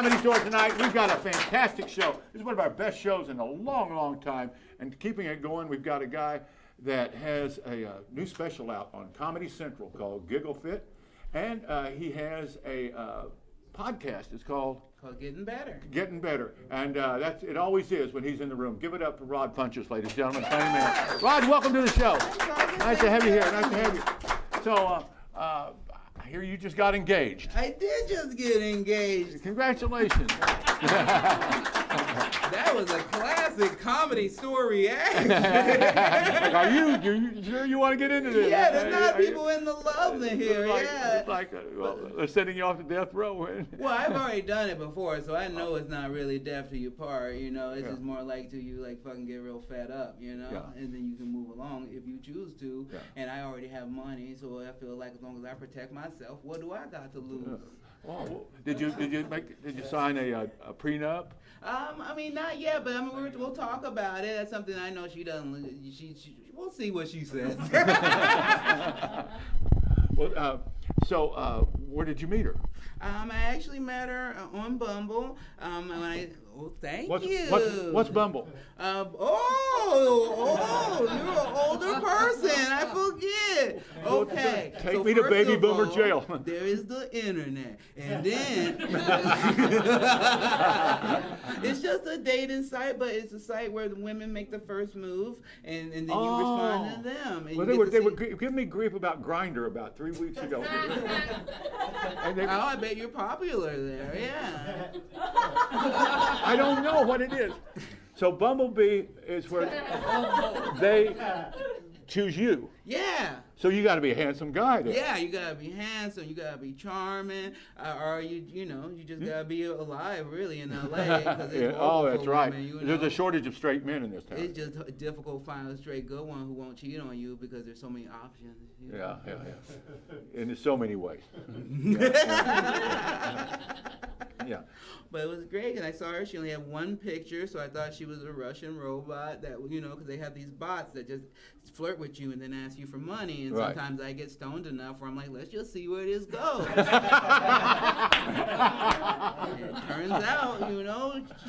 Comedy Store tonight. We've got a fantastic show. This is one of our best shows in a long, long time. And keeping it going, we've got a guy that has a new special out on Comedy Central called Giggle Fit. And he has a podcast. It's called Getting Better. Getting Better. And that's it always is when he's in the room. Give it up for Rod Funches, ladies and gentlemen. Funny man. Rod, welcome to the show. Nice to have you here. Nice to have you. So, I hear you just got engaged. I did just get engaged. Congratulations. That was a classic Comedy Store reaction. Like, are you sure you want to get into this? Yeah, there's not people in the love in here. It's like they're sending you off to death row. Well, I've already done it before, so I know it's not really death to your part. You know, it's just more like to you like fucking get real fed up. You know, and then you can move along if you choose to. Yeah. And I already have money, so I feel like as long as I protect myself, what do I got to lose? Yeah. Oh, well, did you sign a prenup? I mean, not yet, but I mean, we'll talk about it. That's something I know she doesn't. We'll see what she says. Well, so where did you meet her? I actually met her on Bumble. Thank you. What's Bumble? You're an older person. I forget. Okay. Take me to baby boomer jail. There is the internet, and then it's just a dating site, but it's a site where the women make the first move, and then you respond to them. And well, they were giving me grief about Grindr about 3 weeks ago. I bet you're popular there. Yeah. I don't know what it is. So Bumblebee is where they choose you. Yeah. So you got to be a handsome guy there. Yeah, you got to be handsome, you got to be charming, or you just got to be alive really in LA. Oh, that's right. Women, There's a shortage of straight men in this town. It's just difficult to find a straight good one who won't cheat on you because there's so many options. You know? Yeah. In so many ways. Yeah. But it was great, and I saw her. She only had one picture, so I thought she was a Russian robot that, because they have these bots that just flirt with you and then ask you for money. And sometimes I get stoned enough where I'm like, let's just see where this goes. And it turns out,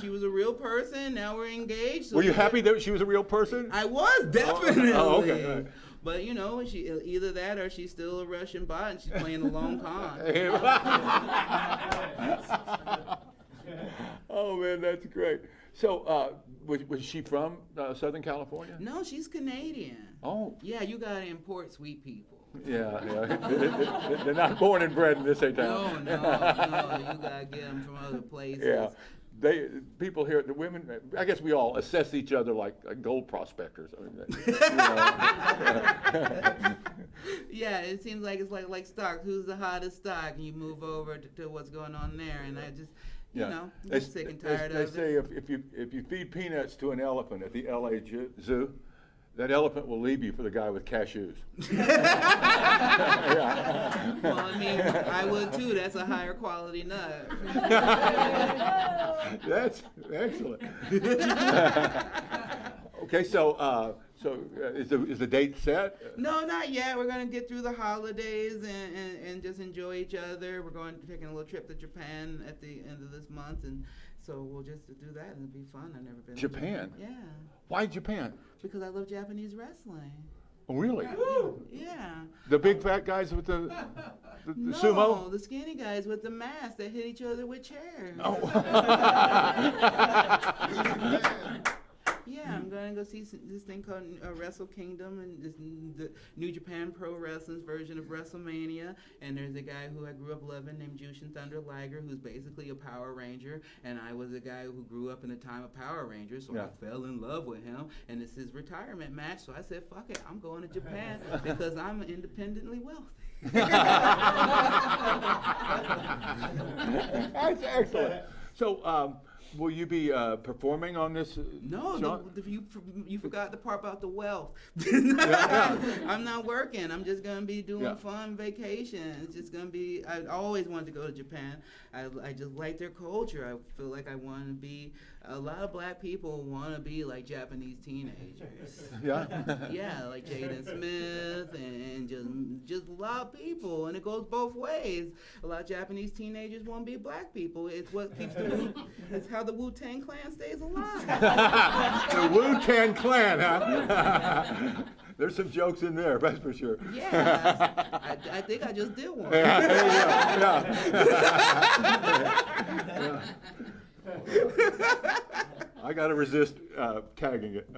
she was a real person. Now we're engaged. So were you happy that she was a real person? I was, definitely. Oh, okay. Right. But she either that or she's still a Russian bot and she's playing the long con. Oh man, that's great. So, was she from Southern California? No, she's Canadian. Oh. Yeah, you gotta import sweet people. Yeah. They're not born and bred in this town. No, you gotta get them from other places. Yeah. People here, the women, I guess we all assess each other like gold prospectors. I mean, Yeah, it seems like it's like stocks. Who's the hottest stock? And you move over to what's going on there. And I just, I'm sick and tired of it. They say if you feed peanuts to an elephant at the LA Zoo, that elephant will leave you for the guy with cashews. Well, I mean, I would too. That's a higher quality nut. That's excellent. Okay, so is the date set? No, not yet. We're gonna get through the holidays and just enjoy each other. We're taking a little trip to Japan at the end of this month, and so we'll just do that, and it'll be fun. I've never been to Japan. Yeah. Why Japan? Because I love Japanese wrestling. Oh, really? Yeah. The big fat guys with the sumo? No, the skinny guys with the mask that hit each other with chairs. Oh. Yeah, I'm going to go see this thing called Wrestle Kingdom, and this the New Japan Pro Wrestling's version of WrestleMania. And there's a guy who I grew up loving named Jushin Thunder Liger, who's basically a Power Ranger. And I was a guy who grew up in the time of Power Rangers, so I fell in love with him. And it's his retirement match, so I said, fuck it, I'm going to Japan because I'm independently wealthy. That's excellent. So, will you be performing on this? No, you forgot the part about the wealth. I'm not working. I'm just going to be doing fun vacation. It's just going to be, I always wanted to go to Japan. I just like their culture. I feel like I want to be A lot of black people want to be like Japanese teenagers. Yeah. Yeah, like Jaden Smith and just a lot of people, and it goes both ways. A lot of Japanese teenagers want to be black people. It's what keeps it's how the Wu-Tang Clan stays alive. The Wu-Tang Clan, huh? There's some jokes in there, that's for sure. Yeah, I think I just did one. Yeah. I got to resist tagging it.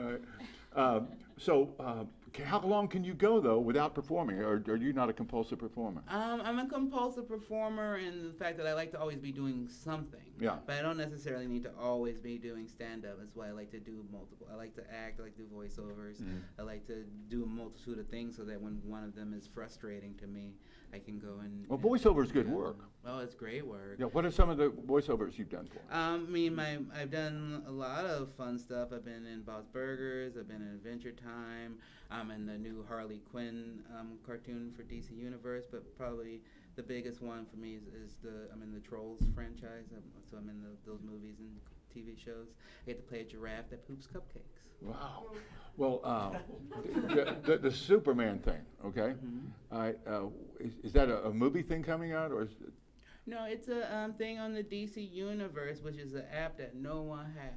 So, how long can you go though without performing, or are you not a compulsive performer? I'm a compulsive performer in the fact that I like to always be doing something. Yeah. But I don't necessarily need to always be doing stand-up. That's why I like to do multiple. I like to act. I like to do voiceovers. I like to do a multitude of things so that when one of them is frustrating to me, I can go and. Well, voiceover is good work. Oh, it's great work. Yeah. What are some of the voiceovers you've done for? I've done a lot of fun stuff. I've been in Bob's Burgers. I've been in Adventure Time. I'm in the new Harley Quinn cartoon for DC Universe. But probably the biggest one for me is I'm in the Trolls franchise. So I'm in those movies and TV shows. I get to play a giraffe that poops cupcakes. Wow. Well, the Superman thing, okay? Is that a movie thing coming out, or is it? No, it's a thing on the DC Universe, which is an app that no one has.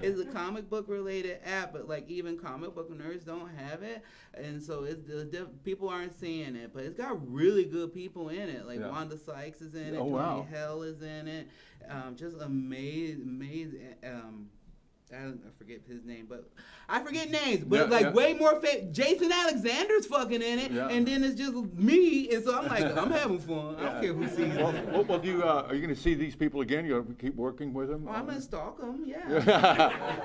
It's a comic book related app, but like even comic book nerds don't have it, and so people aren't seeing it. But it's got really good people in it, like Wanda Sykes is in it, Tony Hell is in it, just amazing. I forget his name, but I forget names. But way more Jason Alexander's fucking in it, and then it's just me, and so I'm like, I'm having fun. I don't care who sees it. Well, are you going to see these people again? You going to keep working with them? Well, I'm going to stalk them, yeah.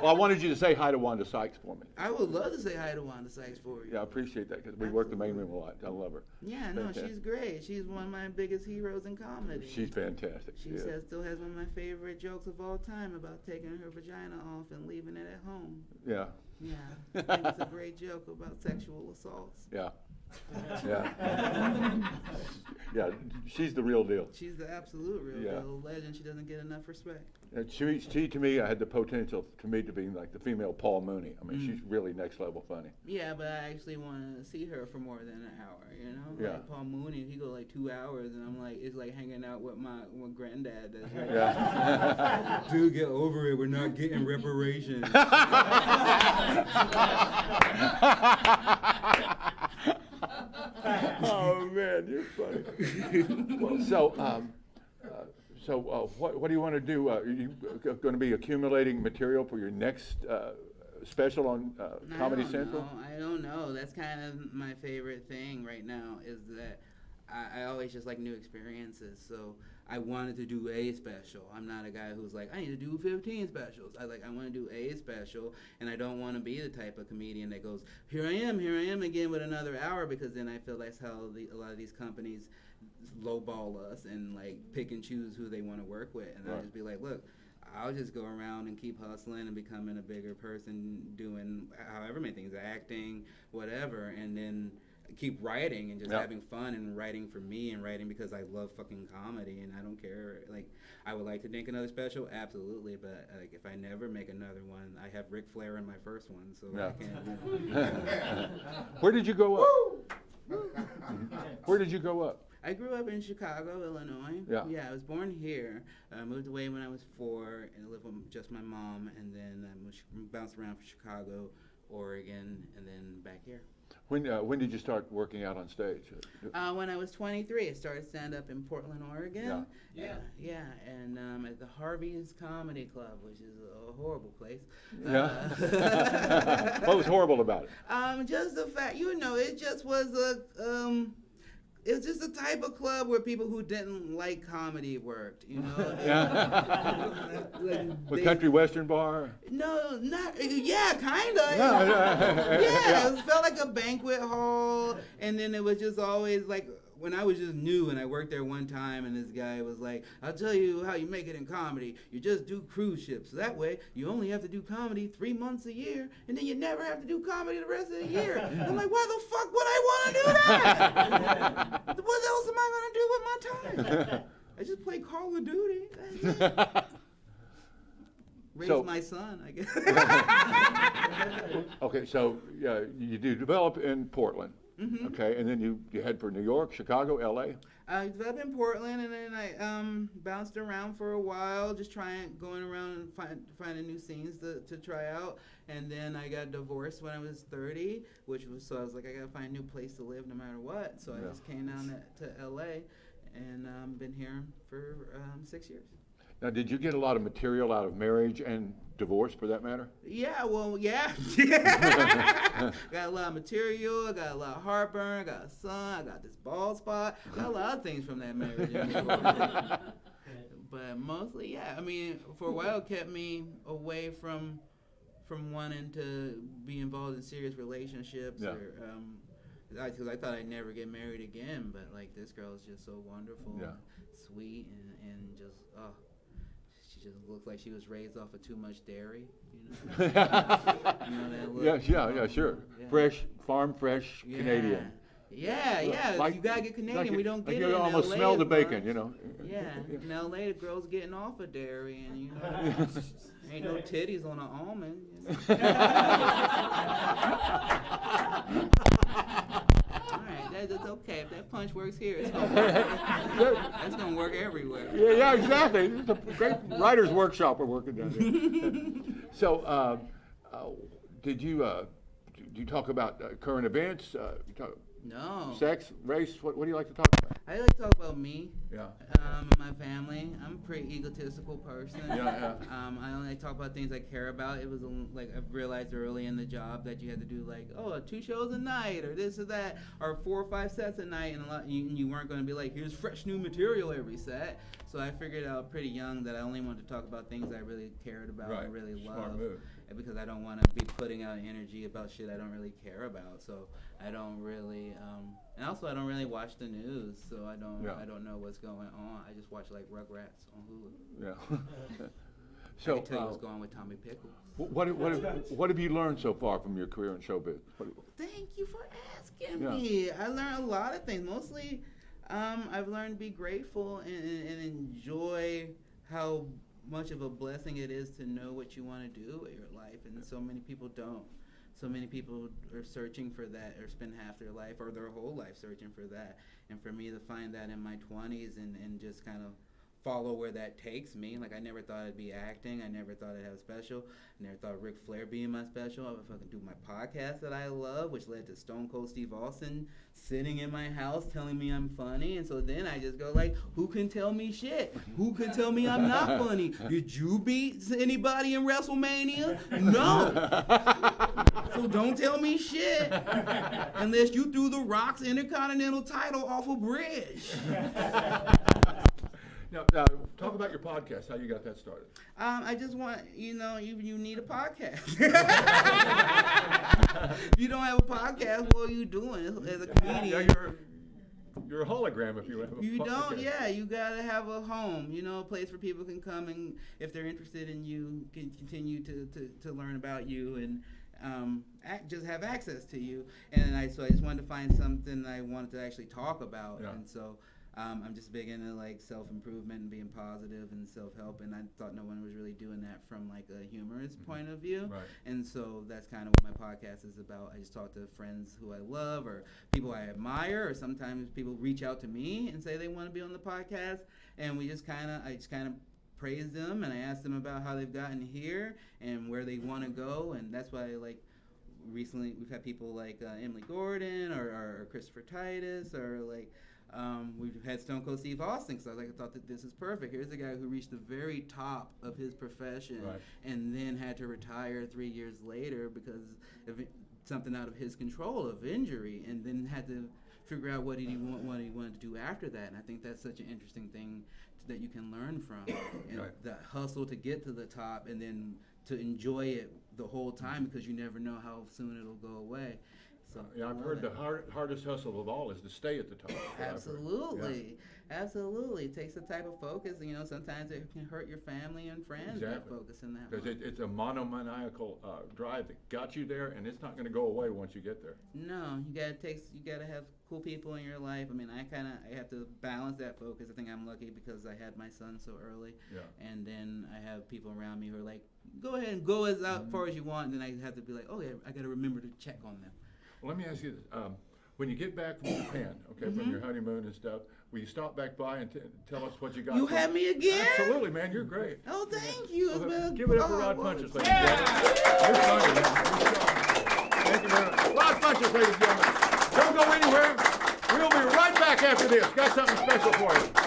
Well, I wanted you to say hi to Wanda Sykes for me. I would love to say hi to Wanda Sykes for you. Yeah, I appreciate that because we work the main room a lot. I love her. Yeah, no, she's great. She's one of my biggest heroes in comedy. She's fantastic. She still has one of my favorite jokes of all time about taking her vagina off and leaving it at home. Yeah. Yeah, I think it's a great joke about sexual assaults. Yeah. Yeah, she's the real deal. She's the absolute real deal. Legend. She doesn't get enough respect. She to me, had the potential to be like the female Paul Mooney. I mean, she's really next level funny. Yeah, but I actually want to see her for more than an hour, you know? Yeah. Like Paul Mooney, he go like 2 hours, and I'm like, it's like hanging out with my granddad does. Right? Yeah. Dude, get over it. We're not getting reparations. Oh man, you're funny. Well, so what do you want to do? Are you going to be accumulating material for your next special on Comedy Central? I don't know. That's kind of my favorite thing right now is that I always just like new experiences. So I wanted to do a special. I'm not a guy who's like, I need to do 15 specials. I want to do a special, and I don't want to be the type of comedian that goes, here I am again with another hour, because then I feel that's how a lot of these companies lowball us and like pick and choose who they want to work with. And I'll just be like, look, I'll just go around and keep hustling and becoming a bigger person, doing however many things, acting, whatever, and then keep writing and just having fun and writing for me and writing because I love fucking comedy and I don't care. Like, I would like to make another special, absolutely, but like if I never make another one, I have Ric Flair in my first one, so I can't. Where did you grow up? Where did you grow up? I grew up in Chicago, Illinois. Yeah, I was born here. I moved away when I was 4 and lived with just my mom, and then I bounced around from Chicago, Oregon, and then back here. When did you start working out on stage? When I was 23, I started stand-up in Portland, Oregon. Yeah, and at the Harvey's Comedy Club, which is a horrible place. Yeah. What was horrible about it? Just the fact, it just was it was just a type of club where people who didn't like comedy worked, A country western bar? No, not, kind of. It felt like a banquet hall, and then it was just always like, when I was just new and I worked there one time and this guy was like, I'll tell you how you make it in comedy. You just do cruise ships. That way, you only have to do comedy 3 months a year, and then you never have to do comedy the rest of the year. I'm like, why the fuck would I want to do that? What else am I going to do with my time? I just play Call of Duty. Raise So- my son, I guess. Okay, so you do develop in Portland, Mm-hmm. okay, and then you head for New York, Chicago, L.A. I developed in Portland, and then I bounced around for a while, just going around and finding new scenes to try out. And then I got divorced when I was 30, so I was like, I gotta find a new place to live no matter what. So I Yeah. just came down to LA, and been here for 6 years. Now, did you get a lot of material out of marriage and divorce, for that matter? Yeah, well, yeah. Got a lot of material, I got a lot of heartburn, I got a son, I got this bald spot, got a lot of things from that marriage. But mostly, yeah. I mean, for a while, it kept me away from wanting to be involved in serious relationships. Yeah. Because I thought I'd never get married again, but like this girl is just so wonderful, Yeah. sweet, and just she just looks like she was raised off of too much dairy. You know, that look, Yeah, sure. Yeah. Fresh, fresh Yeah. Canadian. Yeah, you gotta get Canadian. We don't get you it in almost LA smell as the bacon, much. you know. Yeah, in LA, the girls getting off of dairy, and ain't no titties on an almond. All right, that's okay. If that punch works here, it's gonna work. That's gonna work everywhere. Yeah, exactly. It's a great writer's workshop we're working down there. So, did you talk about current events? You talk No. sex, race? What do you like to talk about? I like to talk about me, Yeah. my family. I'm a pretty egotistical person. Yeah. I only talk about things I care about. It was like I realized early in the job that you had to do like 2 shows a night or this or that or 4 or 5 sets a night, and you weren't going to be like, here's fresh new material every set. So I figured out pretty young that I only wanted to talk about things I really cared about and really Smart loved. move. Because I don't want to be putting out energy about shit I don't really care about. So I don't really, and also I don't really watch the news, so I don't know what's going on. I just watch like Rugrats on Hulu. Yeah. I So, can tell you what's going on with Tommy Pickles. what have you learned so far from your career in showbiz? Thank you for asking Yeah. me. I learned a lot of things. Mostly, I've learned to be grateful and enjoy how much of a blessing it is to know what you want to do with your life, and so many people don't. So many people are searching for that, or spend half their life or their whole life searching for that. And for me to find that in my 20s and just kind of follow where that takes me. Like, I never thought I'd be acting. I never thought I'd have a special. I never thought Ric Flair being my special. I would fucking do my podcast that I love, which led to Stone Cold Steve Austin sitting in my house telling me I'm funny. And so then I just go like, who can tell me shit? Who can tell me I'm not funny? Did you beat anybody in WrestleMania? No. So don't tell me shit unless you threw The Rock's Intercontinental title off a bridge. Now, talk about your podcast, how you got that started. I just want, you need a podcast. If you don't have a podcast, what are you doing as a comedian? Yeah, you're a hologram if you have a You podcast. don't, yeah, you gotta have a home, a place where people can come and if they're interested in you, can continue to learn about you and just have access to you. And so I just wanted to find something I wanted to actually talk about. Yeah. And so I'm just big into like self-improvement and being positive and self-help, and I thought no one was really doing that from like a humorous point of view. Right. And so that's kind of what my podcast is about. I just talk to friends who I love or people I admire, or sometimes people reach out to me and say they want to be on the podcast, and I just kind of praise them and I ask them about how they've gotten here and where they want to go. And that's why recently we've had people like Emily Gordon or Christopher Titus, or like we've had Stone Cold Steve Austin, because I thought that this is perfect. Here's a guy who reached the very top of his profession, Right. and then had to retire 3 years later because of something out of his control, of injury, and then had to figure out what he wanted to do after that. And I think that's such an interesting thing that you can learn from, and Right. the hustle to get to the top, and then to enjoy it the whole time, because you never know how soon it'll go away. awesome. Yeah, I've Love heard it. the hardest hustle of all is to stay at the top. That's what I've heard. Absolutely. Absolutely. It takes a type of focus. You know, sometimes it can hurt your family and friends that Exactly. focus in that Because way. it's a monomaniacal drive that got you there, and it's not going to go away once you get there. No, you gotta have cool people in your life. I mean, I have to balance that focus. I think I'm lucky because I had my son so early. Yeah. And then I have people around me who are like, go ahead and go as out far as you want. And then I have to be like, oh yeah, I gotta remember to check on them. Well, let me ask you this. When you get back from Japan, okay, from your honeymoon and stuff, will you stop back by and tell us what you got? You have me again? Absolutely, man. You're great. Oh, thank you. It's been- Give it up for oh, Rod well, Funches, ladies and gentlemen. You're funny, man. You're funny. Thank you very much. Rod Funches, ladies and gentlemen. Don't go anywhere. We'll be right back after this. Got something special for you.